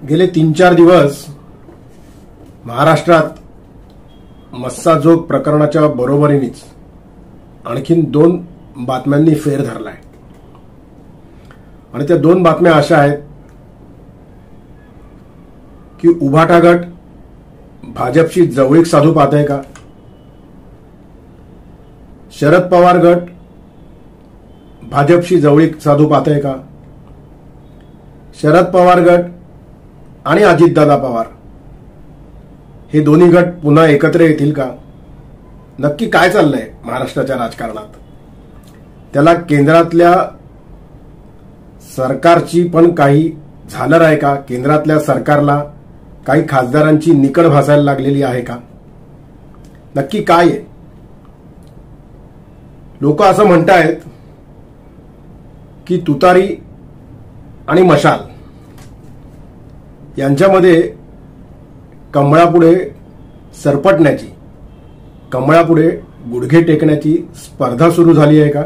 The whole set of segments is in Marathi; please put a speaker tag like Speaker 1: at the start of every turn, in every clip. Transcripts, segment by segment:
Speaker 1: गेले 3-4 दिवस महाराष्ट्रात मस्साजोग प्रकरणाच्या बरोबरीनेच आणखीन 2 बातम्यांनी फेर धरलाय आणि त्या 2 बातम्या अशा आहेत की उभाटा गट भाजपशी जवळीक साधू पाहतोय का, शरद पवार गट भाजपशी जवळीक साधू पाहतोय का, शरद पवार गट आणि अजितदादा पवार हे दोन्ही गट पुन्हा एकत्र येतील का? नक्की काय चाललंय महाराष्ट्राच्या राजकारणात? त्याला केंद्रातल्या सरकारची पण काही झालर आहे का? केंद्रातल्या सरकारला काही खासदारांची निकड भासायला लागलेली आहे का? नक्की काय आहे? लोक असं म्हणतायत की तुतारी आणि मशाल यांच्यामध्ये कमळापुढे सरपटण्याची, कमळापुढे गुडघे टेकण्याची स्पर्धा सुरू झाली आहे का?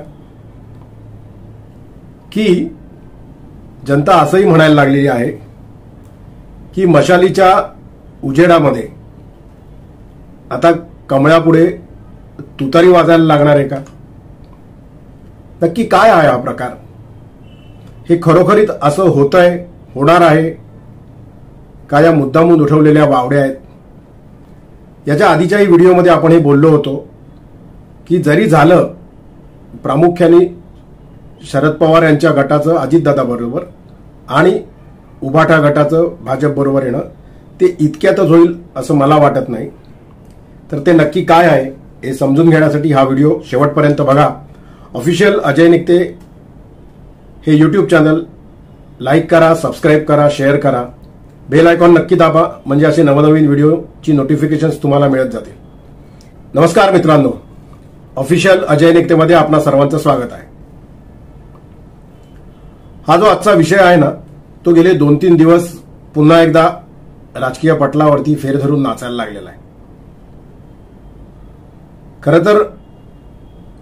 Speaker 1: की जनता असंही म्हणायला लागलेली आहे की मशालीच्या उजेडामध्ये आता कमळापुढे तुतारी वाजायला लागणार आहे का? नक्की काय आहे हा प्रकार? हे खरोखरीत असं होतंय, होणार आहे का या मुद्दामून उठवलेल्या वावड्या आहेत? याच्या आधीच्याही व्हिडिओमध्ये आपण हे बोललो होतो की जरी झालं प्रामुख्याने शरद पवार यांच्या गटाचं अजितदादा बरोबर आणि उभाटा गटाचं भाजप बरोबर येणं ते इतक्यातच होईल असं मला वाटत नाही. तर ते नक्की काय आहे हे समजून घेण्यासाठी हा व्हिडिओ शेवटपर्यंत बघा. ऑफिशियल अजय निकते हे यूट्यूब चॅनल लाईक करा, सबस्क्राईब करा, शेअर करा, बेल आयकॉन नक्की दाबा म्हणजे असे नवनवीन व्हिडिओची नोटिफिकेशन्स तुम्हाला मिळत जातील. नमस्कार मित्रांनो, ऑफिशियल अजय निकतेमध्ये आपणा सर्वांचं स्वागत आहे. हा जो आजचा विषय आहे ना तो गेले 2-3 दिवस पुन्हा एकदा राजकीय पटलावरती फेर धरून नाचायला लागलेला आहे. खरं तर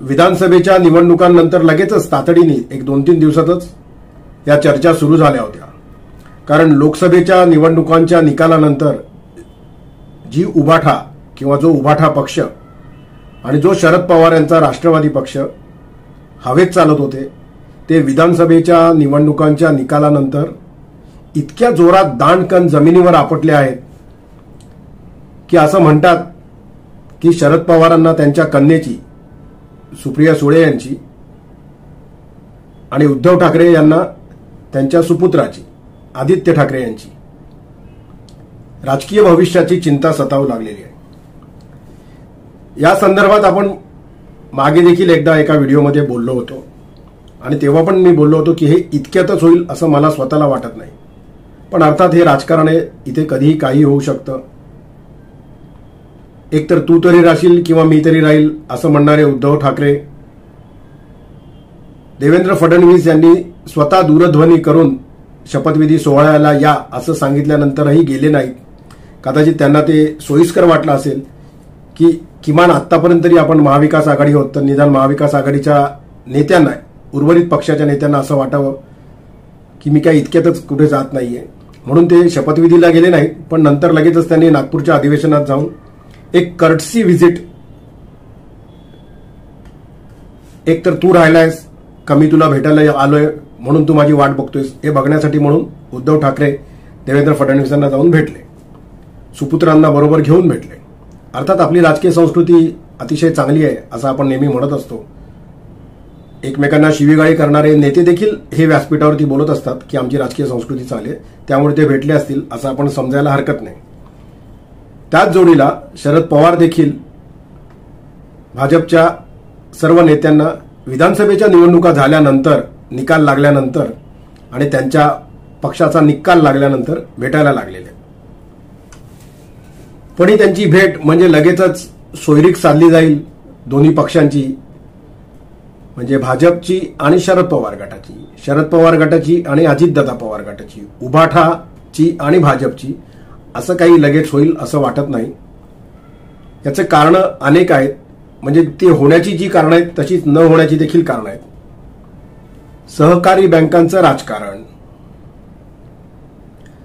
Speaker 1: विधानसभेच्या निवडणुकांनंतर लगेचच तातडीने 1-2-3 दिवसातच या चर्चा सुरू झाल्या होत्या. कारण लोकसभेच्या निवडणुकांच्या निकालानंतर जी उभाटा किंवा जो उभाटा पक्ष आणि जो शरद पवार यांचा राष्ट्रवादी पक्ष हवेत चालत होते ते विधानसभेच्या निवडणुकांच्या निकालानंतर इतक्या जोरात दाणकन जमिनीवर आपटले आहेत की असं म्हणतात की शरद पवारांना त्यांच्या कन्येची सुप्रिया सुळे यांची आणि उद्धव ठाकरे यांना त्यांच्या सुपुत्राची आदित्य ठाकरे यांची राजकीय भविष्याची चिंता सतावू लागलेली आहे. या संदर्भात आपण मागे देखील एकदा एका व्हिडिओमध्ये बोललो होतो आणि तेव्हा पण मी बोललो होतो की हे इतक्यातच होईल असं मला स्वतःला वाटत नाही. पण अर्थात हे राजकारण आहे, इथे कधीही काही होऊ शकतं. एकतर तू तरी राहशील किंवा मी तरी राहील असं म्हणणारे उद्धव ठाकरे देवेंद्र फडणवीस यांनी स्वतः दूरध्वनी करून शपथविधी सोहळ्याला या असं सांगितल्यानंतरही गेले नाहीत. कदाचित त्यांना ते सोयीस्कर वाटलं असेल की किमान आतापर्यंत तरी आपण महाविकास आघाडी होत तर निदान महाविकास आघाडीच्या नेत्यांना, उर्वरित पक्षाच्या नेत्यांना असं वाटावं की मी काय इतक्यातच कुठे जात नाहीये, म्हणून ते शपथविधीला गेले नाहीत. पण नंतर लगेचच त्यांनी नागपूरच्या अधिवेशनात जाऊन एक कर्टसी व्हिजिट, एक तर तू राहिलायस का मी तुला भेटायला आलोय म्हणून तू माझी वाट बघतोयस हे बघण्यासाठी म्हणून उद्धव ठाकरे देवेंद्र फडणवीसांना जाऊन भेटले, सुपुत्रांना बरोबर घेऊन भेटले. अर्थात आपली राजकीय संस्कृती अतिशय चांगली आहे असं आपण नेहमी म्हणत असतो. एकमेकांना शिवीगाळी करणारे नेते देखील हे व्यासपीठावरती बोलत असतात की आमची राजकीय संस्कृती चांगली आहे, त्यामुळे ते भेटले असतील असं आपण समजायला हरकत नाही. त्याच जोडीला शरद पवार देखील भाजपच्या सर्व नेत्यांना विधानसभेच्या निवडणुका झाल्यानंतर, निकाल लागल्यानंतर आणि त्यांच्या पक्षाचा निकाल लागल्यानंतर भेटायला लागलेले. पण ही त्यांची भेट म्हणजे लगेचच सोयरीक साधली जाईल दोन्ही पक्षांची, म्हणजे भाजपची आणि शरद पवार गटाची, शरद पवार गटाची आणि अजितदादा पवार गटाची, उभाठाची आणि भाजपची, असं काही लगेच होईल असं वाटत नाही. याचे कारण अनेक आहेत. म्हणजे ती होण्याची जी कारणं आहेत तशीच न होण्याची देखील कारणं आहेत. सहकारी बँकांचं राजकारण,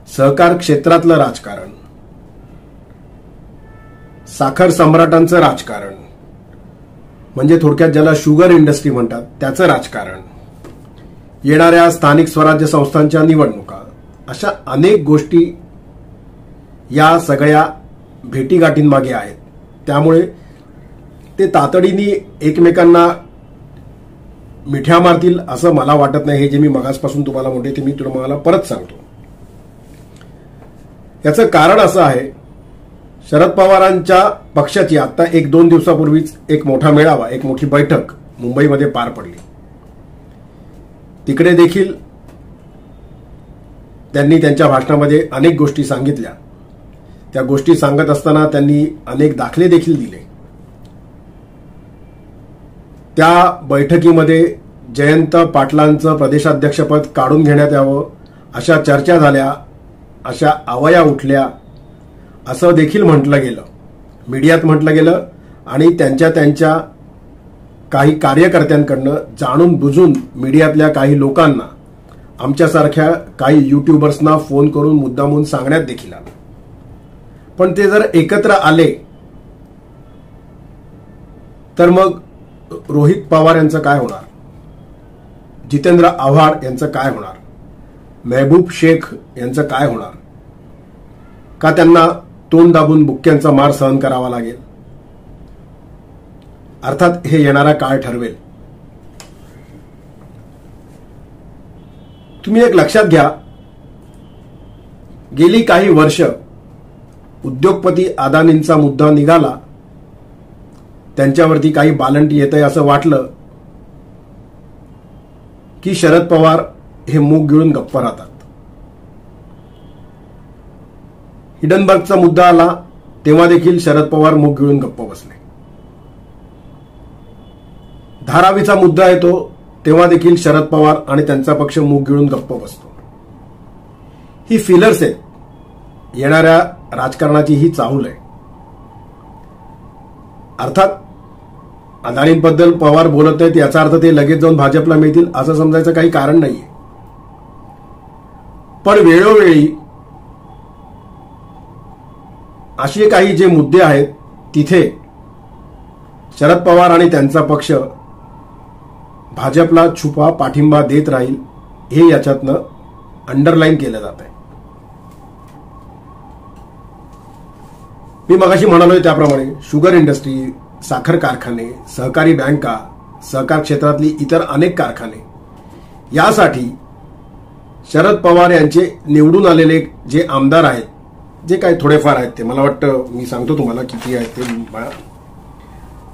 Speaker 1: सहकार क्षेत्रातलं राजकारण, साखर सम्राटांचं राजकारण, म्हणजे थोडक्यात ज्याला शुगर इंडस्ट्री म्हणतात त्याचं राजकारण, येणाऱ्या स्थानिक स्वराज्य संस्थांच्या निवडणुका, अशा अनेक गोष्टी या सगळ्या भेटीगाठींमागे आहेत. त्यामुळे ते तातडीने एकमेकांना मिठ्या मारतील असं मला वाटत नाही. हे जे मी मगासपासून तुम्हाला म्हणते ते मी तुम्हाला परत सांगतो. याचं कारण असं आहे, शरद पवारांच्या पक्षाची आता 1-2 दिवसापूर्वीच एक मोठा मेळावा, एक मोठी बैठक मुंबईमध्ये पार पडली. तिकडे देखील त्यांनी त्यांच्या भाषणामध्ये अनेक गोष्टी सांगितल्या. त्या गोष्टी सांगत असताना त्यांनी अनेक दाखले देखील दिले. त्या बैठकीमध्ये जयंत पाटलांचं प्रदेशाध्यक्षपद काढून घेण्यात यावं अशा चर्चा झाल्या, अशा आवया उठल्या असं देखील म्हटलं गेलं, मीडियात म्हटलं गेलं. आणि त्यांच्या काही कार्यकर्त्यांकडनं जाणून बुजून मीडियातल्या काही लोकांना, आमच्यासारख्या काही युट्यूबर्सना फोन करून मुद्दामून सांगण्यात देखील आलं. पण ते जर एकत्र आले तर मग रोहित पवार यांचं काय होणार, जितेंद्र आव्हाड यांचं काय होणार, महबूब शेख यांचं काय होणार? का त्यांना तोंड दाबून बुक्क्यांचा मार सहन करावा लागेल? अर्थात हे येणारा काळ ठरवेल. तुम्ही एक लक्षात घ्या, गेली काही वर्ष उद्योगपती अदानींचा मुद्दा निघाला, त्यांच्यावरती काही बालंटी येतंय असं वाटलं की शरद पवार हे मूग गिळून गप्प राहतात. हिडनबर्गचा मुद्दा आला तेव्हा देखील शरद पवार मूग गिळून गप्प बसले. धारावीचा मुद्दा येतो तेव्हा देखील शरद पवार आणि त्यांचा पक्ष मूग गिळून गप्प बसतो. ही फिलर्स आहेत, येणाऱ्या राजकारणाची ही चाहूल आहे. अर्थात अदानींबद्दल पवार बोलत नाहीत याचा अर्थ ते लगेच जाऊन भाजपला मिळतील असं समजायचं काही कारण नाहीये. पण वेळोवेळी असे काही जे मुद्दे आहेत तिथे शरद पवार आणि त्यांचा पक्ष भाजपला छुपा पाठिंबा देत राहील, हे याच्यातनं अंडरलाईन केलं जात आहे. मी मगाशी म्हणालोय त्याप्रमाणे शुगर इंडस्ट्री, साखर कारखाने, सहकारी बँका, सहकार क्षेत्रातली इतर अनेक कारखाने, यासाठी शरद पवार यांचे निवडून आलेले जे आमदार आहेत, जे काही थोडेफार आहेत, ते मला वाटतं मी सांगतो तुम्हाला किती आहेत ते.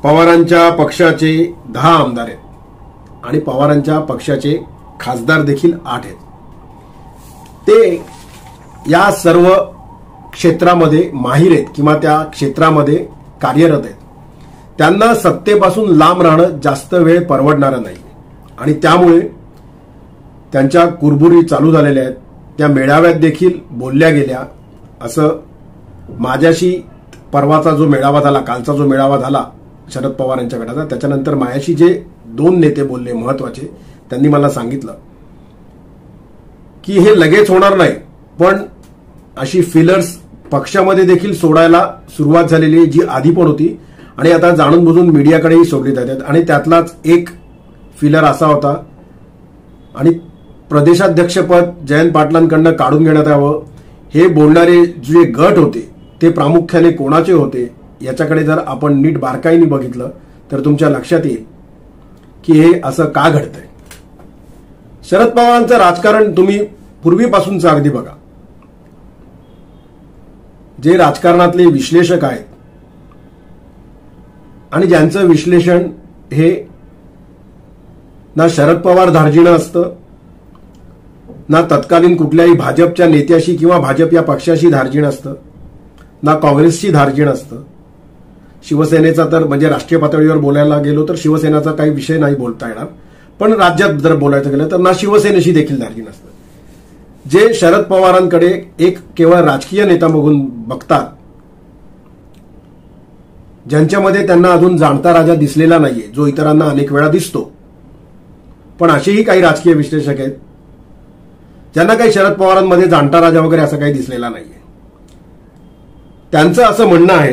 Speaker 1: पवारांच्या पक्षाचे 10 आमदार आहेत आणि पवारांच्या पक्षाचे खासदार देखील 8 आहेत. ते या सर्व क्षेत्रामध्ये माहीर आहेत किंवा त्या क्षेत्रामध्ये कार्यरत आहेत. त्यांना सत्तेपासून लांब राहणं जास्त वेळ परवडणारं नाही आणि त्यामुळे त्यांच्या कुरबुरी चालू झालेल्या आहेत. त्या मेळाव्यात देखील बोलल्या गेल्या. असं माझ्याशी परवाचा जो मेळावा झाला, कालचा जो मेळावा झाला शरद पवार यांच्या गटाचा, त्याच्यानंतर माझ्याशी जे 2 नेते बोलले महत्वाचे, त्यांनी मला सांगितलं की हे लगेच होणार नाही, पण अशी फिलर्स पक्षामध्ये देखील सोडायला सुरुवात झालेली जी आधी पण होती आणि आता जाणून बुजून मीडियाकडेही सोडली जातात. आणि त्यातलाच एक फिलर असा होता आणि प्रदेशाध्यक्षपद जयंत पाटलांकडनं काढून घेण्यात यावं, हे बोलणारे जे गट होते ते प्रामुख्याने कोणाचे होते याच्याकडे जर आपण नीट बारकाईने बघितलं तर तुमच्या लक्षात येईल की हे असं का घडतंय. शरद पवारांचं राजकारण तुम्ही पूर्वीपासूनचं अगदी बघा. जे राजकारणातले विश्लेषक आहेत आणि ज्यांचं विश्लेषण हे ना शरद पवार धार्जिणं असतं, ना तत्कालीन कुठल्याही भाजपच्या नेत्याशी किंवा भाजप या पक्षाशी धार्जिण असतं, ना काँग्रेसशी धार्जिण असतं. शिवसेनेचा तर म्हणजे राष्ट्रीय पातळीवर बोलायला गेलो तर शिवसेनेचा काही विषय नाही बोलता येणार, पण राज्यात जर बोलायचं गेलं तर ना शिवसेनेशी देखील धार्जिण असतं. जे शरद पवारांकडे एक केवळ राजकीय नेता बघून बघतात, ज्यांच्यामध्ये त्यांना अजून जाणता राजा दिसलेला नाहीये, जो इतरांना अनेक वेळा दिसतो, पण असेही काही राजकीय विश्लेषक आहेत ज्यांना काही शरद पवारांमध्ये जाणता राजा वगैरे असं काही दिसलेला नाहीये. त्यांचं असं म्हणणं आहे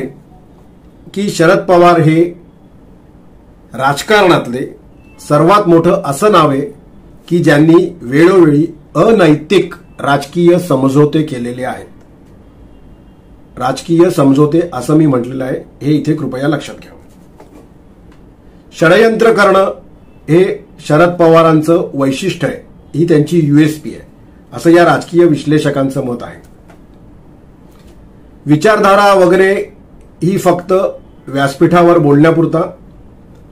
Speaker 1: की शरद पवार हे राजकारणातले सर्वात मोठं असं नाव आहे की ज्यांनी वेळोवेळी अनैतिक राजकीय समझोते केलेले आहेत. राजकीय समझोते असं मी म्हटलेलं आहे, हे इथे कृपया लक्षात घ्या. षडयंत्र करणं हे शरद पवारांचं वैशिष्ट्य आहे, ही त्यांची USP आहे, असं या राजकीय विश्लेषकांचं मत आहे. विचारधारा वगैरे ही फक्त व्यासपीठावर बोलण्यापुरता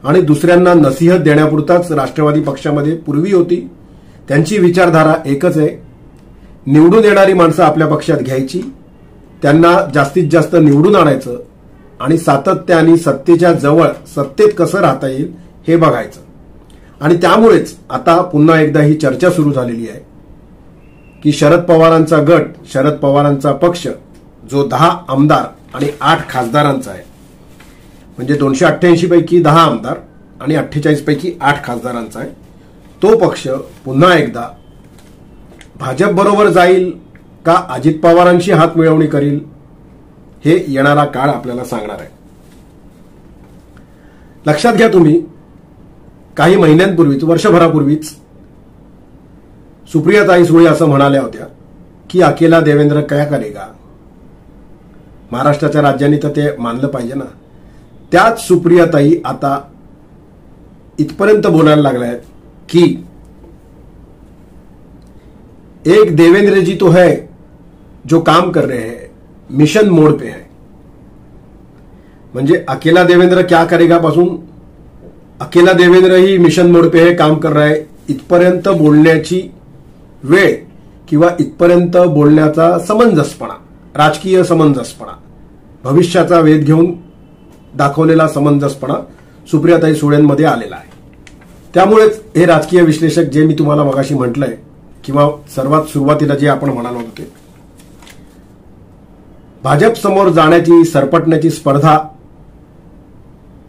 Speaker 1: आणि दुसऱ्यांना नसीहत देण्यापुरताच राष्ट्रवादी पक्षामध्ये पूर्वी होती. त्यांची विचारधारा एकच आहे, निवडून येणारी माणसं आपल्या पक्षात घ्यायची, त्यांना जास्तीत जास्त निवडून आणायचं आणि सातत्याने सत्तेच्या जवळ सत्तेत कसं राहता येईल हे बघायचं. आणि त्यामुळेच आता पुन्हा एकदा ही चर्चा सुरू झालेली आहे की शरद पवारांचा गट, शरद पवारांचा पक्ष जो 10 आमदार आणि 8 खासदारांचा आहे, म्हणजे 288 पैकी 10 आमदार आणि 48 पैकी 8 खासदारांचा आहे, तो पक्ष पुन्हा एकदा भाजप बरोबर जाईल का अजित पवारांशी हात मिळवणी करील हे येणारा काळ आपल्याला सांगणार आहे. लक्षात घ्या तुम्ही, काही महिन्यांपूर्वीच, वर्षभरापूर्वीच सुप्रियाताई सुळे असं म्हणाल्या होत्या की अकेला देवेंद्र क्या करेगा. महाराष्ट्राच्या राज्यांनी तर ते मानलं पाहिजे ना. त्याच सुप्रियाताई आता इथपर्यंत बोलायला लागल्या आहेत की एक देवेंद्र जी तो है जो काम कर रहे हैं, मिशन मोड पे है. म्हणजे अकेला देवेंद्र क्या करेगा पासून अकेला देवेंद्र ही मिशन मोड पे है, काम कर रहा है, इथपर्यंत बोलण्याची वेळ किंवा इथपर्यंत बोलण्याचा समंजसपणा, राजकीय समंजसपणा, भविष्याचा वेध घेऊन दाखवलेला समंजसपणा सुप्रियाताई सुळेंमध्ये आलेला आहे. त्यामुळेच हे राजकीय विश्लेषक जे मी तुम्हाला मगाशी म्हटलंय किंवा सर्वात सुरुवातीला जे आपण म्हणालो होतो ते, भाजप समोर जाण्याची, सरपटण्याची स्पर्धा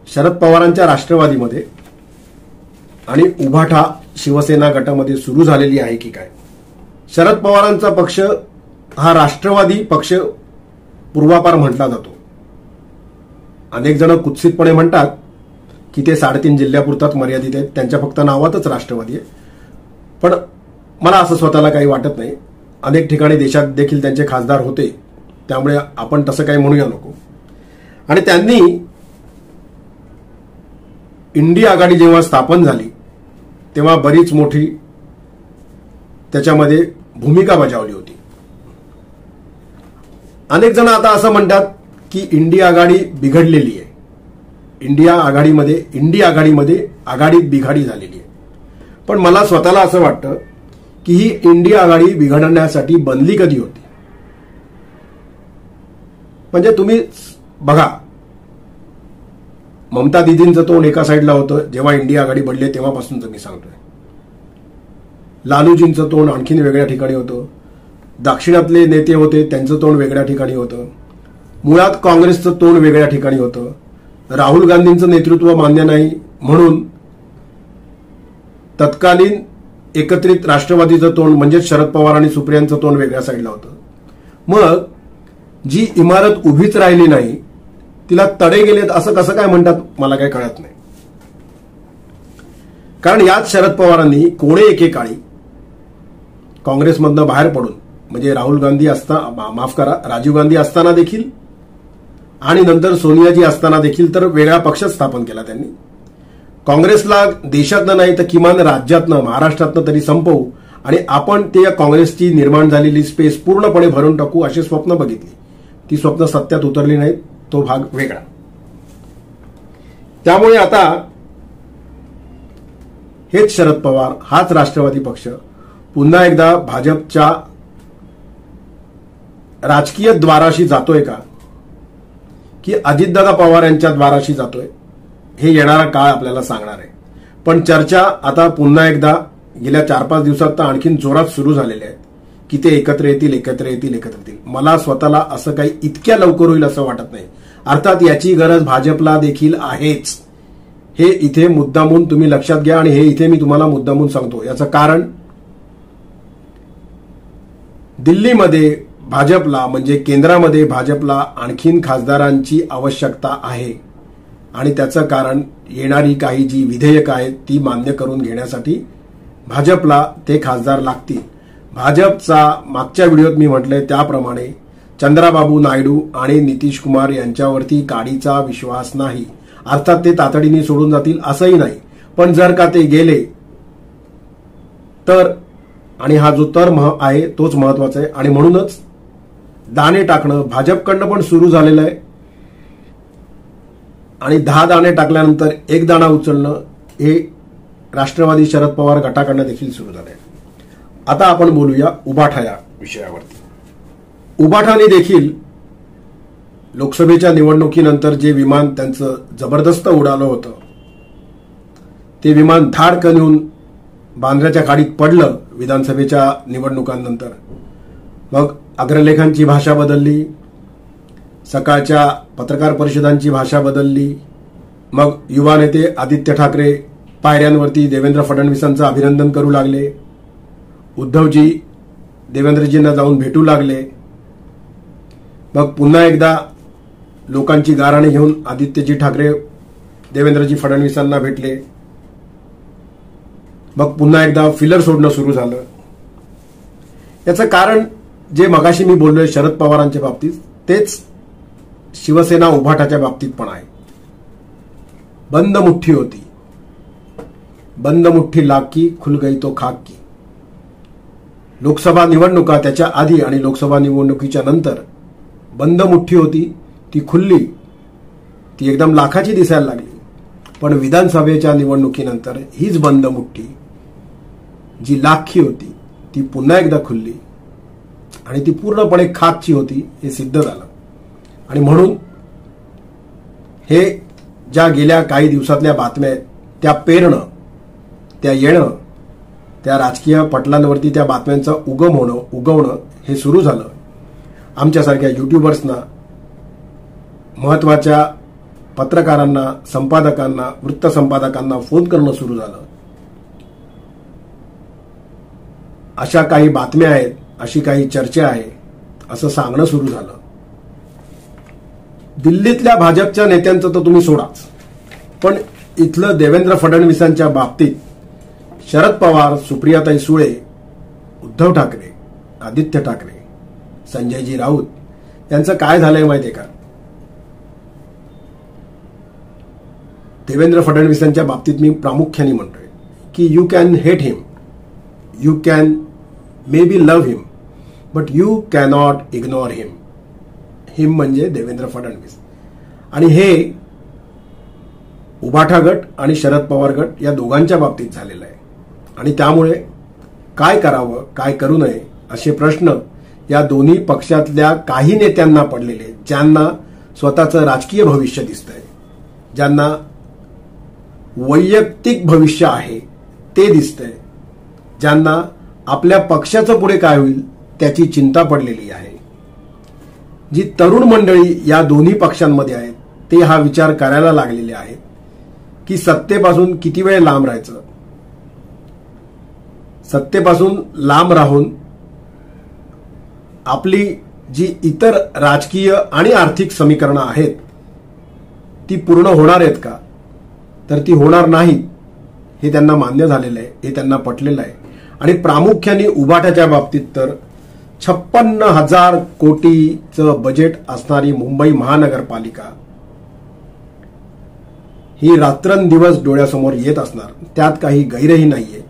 Speaker 1: शरद पवारांच्या राष्ट्रवादीमध्ये आणि उभाठा शिवसेना गटामध्ये सुरू झालेली आहे की काय. शरद पवारांचा पक्ष हा राष्ट्रवादी पक्ष पूर्वापार म्हटला जातो. अनेक जण कुत्सितपणे म्हणतात की ते 3.5 जिल्ह्यापुरताच मर्यादित आहेत, त्यांच्या फक्त नावातच राष्ट्रवादी आहे. पण मला असं स्वतःला काही वाटत नाही. अनेक ठिकाणी देशात देखील त्यांचे खासदार होते, त्यामुळे आपण तसं काही म्हणूया नको. आणि त्यांनी इंडिया आघाडी जेव्हा स्थापन झाली तेव्हा बरीच मोठी त्याच्यामध्ये भूमिका बजावली होती. अनेक जण आता असं म्हणतात की इंडिया आघाडी बिघडलेली आहे, इंडिया आघाडीमध्ये आघाडीत बिघाडी झालेली आहे. पण मला स्वतःला असं वाटतं की ही इंडिया आघाडी बिघडण्यासाठी बनली कधी होती. म्हणजे तुम्ही बघा, ममता दिदींचं तोंड एका साईडला होतं जेव्हा इंडिया आघाडी बनली तेव्हापासूनच मी सांगतोय. लालूजींचं तोंड आणखीन वेगळ्या ठिकाणी होतं, दक्षिणातले नेते होते त्यांचं तोंड वेगळ्या ठिकाणी होतं, मुळात काँग्रेसचं तोंड वेगळ्या ठिकाणी होतं, राहुल गांधींचं नेतृत्व मान्य नाही म्हणून तत्कालीन एकत्रित राष्ट्रवादीचं तोंड म्हणजे शरद पवार आणि सुप्रियांचं तोंड वेगळ्या साईडला होतं. मग जी इमारत उभीच राहिली नाही तिला तडे गेलेत असं कसं काय म्हणतात मला काही कळत नाही. कारण याच शरद पवारांनी कोणे एकेकाळी काँग्रेसमधनं बाहेर पडून, म्हणजे राहुल गांधी राजीव गांधी असताना देखील आणि नंतर सोनियाजी असताना देखील तर वेगळा पक्ष स्थापन केला त्यांनी. काँग्रेसला देशातनं नाही तर किमान राज्यातनं, महाराष्ट्रातनं तरी संपवू आणि आपण ते काँग्रेसची निर्माण झालेली स्पेस पूर्णपणे भरून टाकू अशी स्वप्न बघितली. ती स्वप्न सत्यात उतरली नाहीत, तो भाग वेगळा. त्यामुळे आता हेच शरद पवार, हाच राष्ट्रवादी पक्ष पुन्हा एकदा भाजपच्या राजकीय द्वाराशी जातोय का की अजितदादा पवार यांच्या द्वाराशी जातोय हे येणारा काळ आपल्याला सांगणार आहे. पण चर्चा आता पुन्हा एकदा गेल्या 4-5 दिवसात तर आणखीन जोरात सुरू झालेल्या आहेत की ते एकत्र येतील. मला स्वतःला असं काही इतक्या लवकर होईल असं वाटत नाही. अर्थात याची गरज भाजपला देखील आहेच, हे इथे मुद्दामून तुम्ही लक्षात घ्या आणि हे इथे मी तुम्हाला मुद्दामून सांगतो. याचं कारण दिल्लीमध्ये भाजपला म्हणजे केंद्रामध्ये भाजपला आणखीन खासदारांची आवश्यकता आहे आणि त्याचं कारण येणारी काही जी विधेयक आहेत ती मान्य करून घेण्यासाठी भाजपला ते खासदार लागतील. भाजपचा मागच्या व्हिडिओत मी म्हटलंय त्याप्रमाणे चंद्राबाबू नायडू आणि नितीश कुमार यांच्यावरती काडीचा विश्वास नाही. अर्थात ते तातडीने सोडून जातील असंही नाही, पण जर का ते गेले तर, आणि हा जो तर आहे तोच महत्वाचा आहे, आणि म्हणूनच दाणे टाकणं भाजपकडनं पण सुरू झालेलं आहे. आणि 10 दाणे टाकल्यानंतर 1 दाणा उचलणं हे राष्ट्रवादी शरद पवार गटाकडनं देखील सुरू झालंय. आता आपण बोलूया उबाठा या विषयावरती. उबाठाने देखील लोकसभेच्या निवडणुकीनंतर जे विमान त्यांचं जबरदस्त उडालं होतं ते विमान धाडकन येऊन बांद्र्याच्या खाडीत पडलं विधानसभेच्या निवडणुकांनंतर. मग अग्रलेखांची भाषा बदलली, सकाळच्या पत्रकार परिषदांची भाषा बदलली. मग युवा नेते आदित्य ठाकरे पायऱ्यांवरती देवेंद्र फडणवीसांचं अभिनंदन करू लागले. उद्धवजी देवेंद्रजींना जाऊन भेटू लागले. मग पुन्हा एकदा लोकांची गाराणी घेऊन आदित्यजी ठाकरे देवेंद्रजी फडणवीसांना भेटले. मग पुन्हा एकदा फिलर सोडणं सुरू झालं. याचं कारण जे मगाशी मी बोललोय शरद पवारांच्या बाबतीत तेच शिवसेना उभाठाच्या बाबतीत पण आहे. बंद मुठ्ठी होती, बंद मुठ्ठी लाग की खुल गई तो खाक की. लोकसभा निवडणुका त्याच्या आधी आणि लोकसभा निवडणुकीच्या नंतर बंद मुठ्ठी होती, ती खुलली, ती एकदम लाखाची दिसायला लागली. पण विधानसभेच्या निवडणुकीनंतर हीच बंद मुठ्ठी जी लाखी होती ती पुन्हा एकदा खुलली आणि ती पूर्णपणे खाकची होती हे सिद्ध झालं. आणि म्हणून हे ज्या गेल्या काही दिवसातल्या बातम्या आहेत त्या पेरणं, त्या येणं, त्या राजकीय पटलांवरती त्या बातम्यांचा उगवणं हे सुरू झालं. आमच्यासारख्या युट्यूबर्सना, महत्वाच्या पत्रकारांना, संपादकांना, वृत्तसंपादकांना फोन करणं सुरू झालं. अशा काही बातम्या आहेत, अशी काही चर्चा आहे असं सांगणं सुरू झालं. दिल्लीतल्या भाजपच्या नेत्यांचं तर तुम्ही सोडाच, पण इथलं देवेंद्र फडणवीसांच्या बाबतीत शरद पवार, सुप्रियाताई सुळे, उद्धव ठाकरे, आदित्य ठाकरे, संजयजी राऊत यांचं काय झालंय माहितीये का? देवेंद्र फडणवीसांच्या बाबतीत मी प्रामुख्याने म्हणतोय की you can hate him, you can maybe love him, but you cannot ignore him. Him म्हणजे देवेंद्र फडणवीस. आणि हे उबाठा गट आणि शरद पवार गट या दोघांच्या बाबतीत झालेलं आहे. आणि त्यामुळे काय करावं, काय करू नये असे प्रश्न या दोन्ही पक्षातल्या काही नेत्यांना पडलेले, ज्यांना स्वतःचं राजकीय भविष्य दिसतंय, ज्यांना वैयक्तिक भविष्य आहे ते दिसतंय, ज्यांना आपल्या पक्षाचं पुढे काय होईल त्याची चिंता पडलेली आहे. जी तरुण मंडळी या दोन्ही पक्षांमध्ये आहेत ते हा विचार करायला लागलेले आहेत की सत्तेपासून किती वेळ लांब राहायचं, सत्तेपासून लांब राहून आपली जी इतर राजकीय आणि आर्थिक समीकरणं आहेत ती पूर्ण होणार आहेत का, तर ती होणार नाहीत हे त्यांना मान्य झालेलं आहे, हे त्यांना पटलेलं आहे. आणि प्रामुख्याने उबाठाच्या बाबतीत तर 56,000 कोटीचं बजेट असणारी मुंबई महानगरपालिका ही रात्रंदिवस डोळ्यासमोर येत असणार, त्यात काही गैरही नाहीये.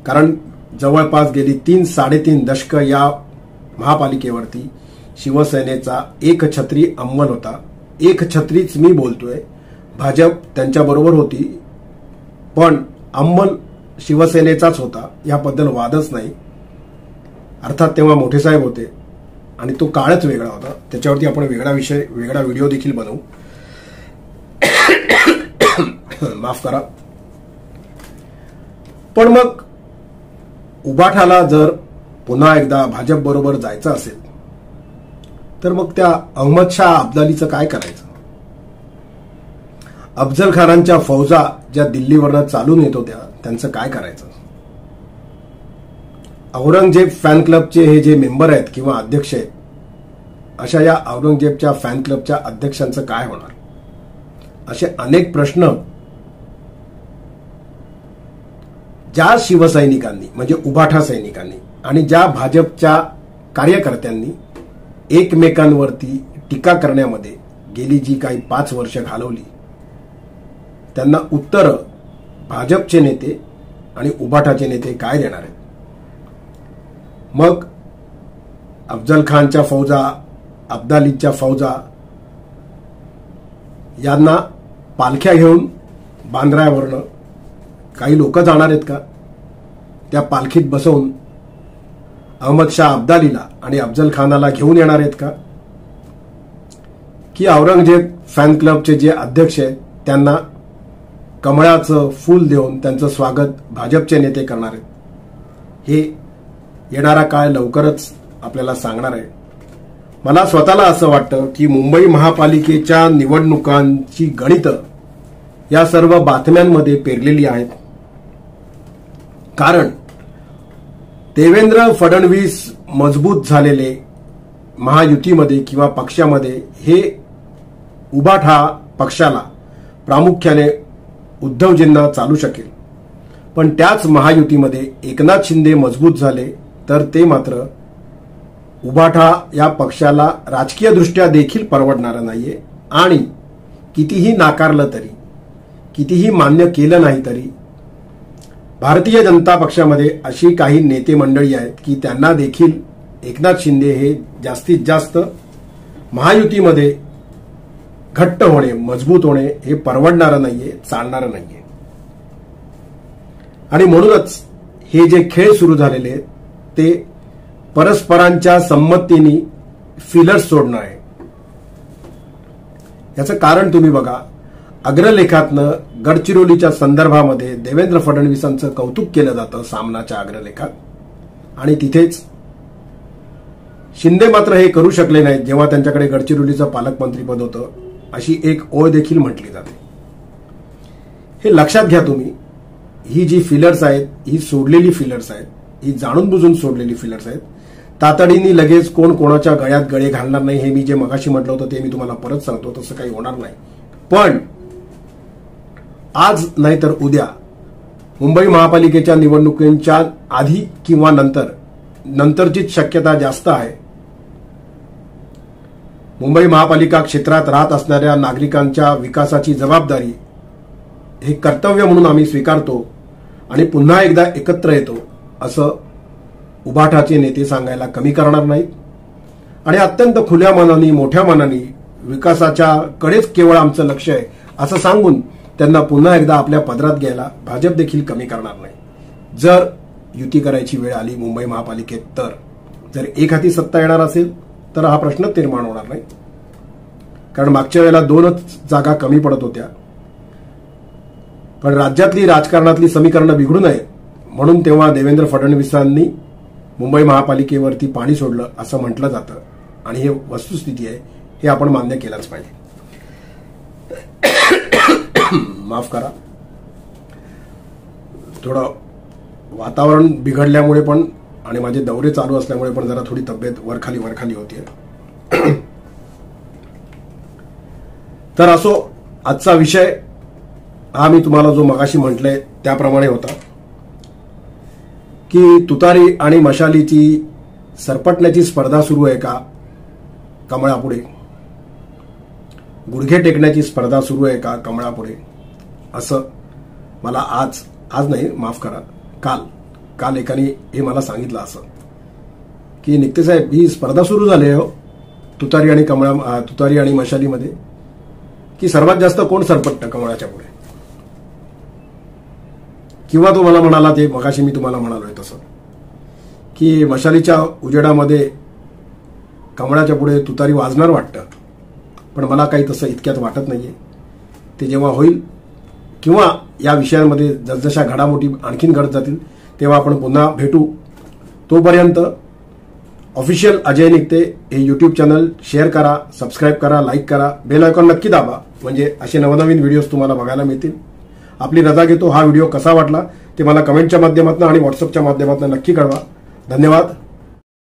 Speaker 1: कारण जवळपास गेली 3-3.5 दशकं या महापालिकेवरती शिवसेनेचा एकछत्री अंमल होता. एकछत्रीच मी बोलतोय, भाजप त्यांच्याबरोबर होती, पण अंमल शिवसेनेचाच होता, याबद्दल वादच नाही. अर्थात तेव्हा मोठे साहेब होते आणि तो काळच वेगळा होता, त्याच्यावरती आपण वेगळा व्हिडिओ देखील बनवू. माफ करा. पण मग उबाठाला जर पुन्हा एकदा भाजप बरोबर जायचं असेल तर मग त्या अहमद शाह अब्दालीचं काय करायचं? अफजल खानांच्या फौजा ज्या दिल्लीवरनं चालून येत होत्या त्यांचं काय करायचं? औरंगजेब फॅन क्लबचे हे जे मेंबर आहेत किंवा अध्यक्ष आहेत, अशा या औरंगजेबच्या फॅन क्लबच्या अध्यक्षांचं काय होणार, असे अनेक प्रश्न ज्या शिवसैनिकांनी म्हणजे उबाठा सैनिकांनी आणि ज्या भाजपच्या कार्यकर्त्यांनी एकमेकांवरती टीका करण्यामध्ये गेली जी काही 5 वर्ष घालवली, त्यांना उत्तर भाजपचे नेते आणि उबाठाचे नेते काय देणार आहेत? मग अफजल खानच्या फौजा, अब्दालीच्या फौजा यांना पालख्या घेऊन बांद्र्यावरनं काही लोक जाणार आहेत का? त्या पालखीत बसवून अहमद शाह अब्दालीला आणि अफजल खानाला घेऊन येणार आहेत का? की औरंगजेब फॅन क्लबचे जे अध्यक्ष आहेत त्यांना कमळाचं फूल देऊन त्यांचं स्वागत भाजपचे नेते करणार आहेत? हे येणारा काळ लवकरच आपल्याला सांगणार आहे. मला स्वतःला असं वाटतं की मुंबई महापालिकेच्या निवडणुकांची गणितं या सर्व बातम्यांमध्ये पेरलेली आहेत. कारण देवेंद्र फडणवीस मजबूत झालेले महायुतीमध्ये किंवा पक्षामध्ये हे उबाठा पक्षाला प्रामुख्याने उद्धवजींना चालू शकेल. पण त्याच महायुतीमध्ये एकनाथ शिंदे मजबूत झाले तर ते मात्र उबाठा या पक्षाला राजकीयदृष्ट्या देखील परवडणारं नाहीये. आणि कितीही नाकारलं तरी, कितीही मान्य केलं नाही तरी भारतीय जनता पक्षामध्ये अशी काही नेते मंडळी आहेत की त्यांना देखील एकनाथ शिंदे हे जास्तीत जास्त महायुतीमध्ये घट्ट होणे, मजबूत होणे हे परवडणारं नाहीये, चालणारं नाहीये. आणि म्हणूनच हे जे खेळ सुरू झालेले आहेत ते परस्परांच्या संमतीने फिलर्स सोडणं आहे. याचं कारण तुम्ही बघा, अग्रलेखातनं गडचिरोलीच्या संदर्भामध्ये देवेंद्र फडणवीसांचं कौतुक केलं जातं सामनाच्या अग्रलेखात, आणि तिथेच शिंदे मात्र हे करू शकले नाहीत जेव्हा त्यांच्याकडे गडचिरोलीचं पालकमंत्रीपद होतं, अशी एक ओळ देखील म्हटली जाते. हे लक्षात घ्या तुम्ही. ही जी फिलर्स आहेत ही सोडलेली फिलर्स आहेत, ही जाणून बुजून सोडलेली फिलर्स आहेत. तातडीने लगेच कोण कोणाच्या गळ्यात गळे घालणार नाही, हे मी जे मगाशी म्हटलं होतं ते मी तुम्हाला परत सांगतो, तसं काही होणार नाही. पण आज नाहीतर उद्या मुंबई महापालिकेच्या निवडणुकींच्या आधी किंवा नंतरचीच शक्यता जास्त आहे. मुंबई महापालिका क्षेत्रात राहत असणाऱ्या नागरिकांच्या विकासाची जबाबदारी हे कर्तव्य म्हणून आम्ही स्वीकारतो आणि पुन्हा एकदा एकत्र येतो असं उबाठाचे नेते सांगायला कमी करणार नाहीत. आणि अत्यंत खुल्या मनाने, मोठ्या मनाने विकासाच्या कडेच केवळ आमचं लक्ष आहे असं सांगून त्यांना पुन्हा एकदा आपल्या पदरात घ्यायला भाजप देखील कमी करणार नाही. जर युती करायची वेळ आली मुंबई महापालिकेत तर, जर एक हाती सत्ता येणार असेल तर हा प्रश्नच निर्माण होणार नाही. कारण मागच्या वेळेला 2च जागा कमी पडत होत्या. पण राज्यातली राजकारणातली समीकरणं बिघडू नये म्हणून तेव्हा देवेंद्र फडणवीसांनी मुंबई महापालिकेवरती पाणी सोडलं असं म्हटलं जातं, आणि हे वस्तुस्थिती आहे, हे आपण मान्य केलंच पाहिजे. माफ करा, थोडं वातावरण बिघडल्यामुळे पण आणि माझे दौरे चालू असल्यामुळे पण जरा थोडी तब्येत वरखाली होतीये. तर असो, आजचा विषय हा मी तुम्हाला जो मगाशी म्हटलंय त्याप्रमाणे होता की तुतारी आणि मशालीची सरपटण्याची स्पर्धा सुरू आहे का कमळापुढे, गुडघे टेकण्याची स्पर्धा सुरू आहे का कमळापुढे, असं मला आज नाही, माफ करा, काल एकाने हे मला सांगितलं असं की निकते साहेब ही स्पर्धा सुरू झाली आहे तुतारी आणि मशालीमध्ये, की सर्वात जास्त कोण सरपटतं कमळाच्या पुढे. किंवा तो मला म्हणाला ते मगाशी मी तुम्हाला म्हणालोय तसं की मशालीच्या उजेडामध्ये कमळाच्या पुढे तुतारी वाजणार वाटतं, पण मला काही तसं इतक्यात वाटत नाहीये. ते जेव्हा होईल किंवा या विषयांमध्ये जसजशा घडामोडी आणखीन घडत जातील तेव्हा आपण पुन्हा भेटू. तोपर्यंत ऑफिशियल अजय निकते हे यूट्यूब चॅनल शेअर करा, सबस्क्राईब करा, लाईक करा, बेल आयकॉन नक्की दाबा, म्हणजे असे नवनवीन व्हिडिओज तुम्हाला बघायला मिळतील. आपली रजा घेतो. हा व्हिडिओ कसा वाटला ते मला कमेंटच्या माध्यमातून आणि व्हॉट्सअपच्या माध्यमातून नक्की कळवा. धन्यवाद.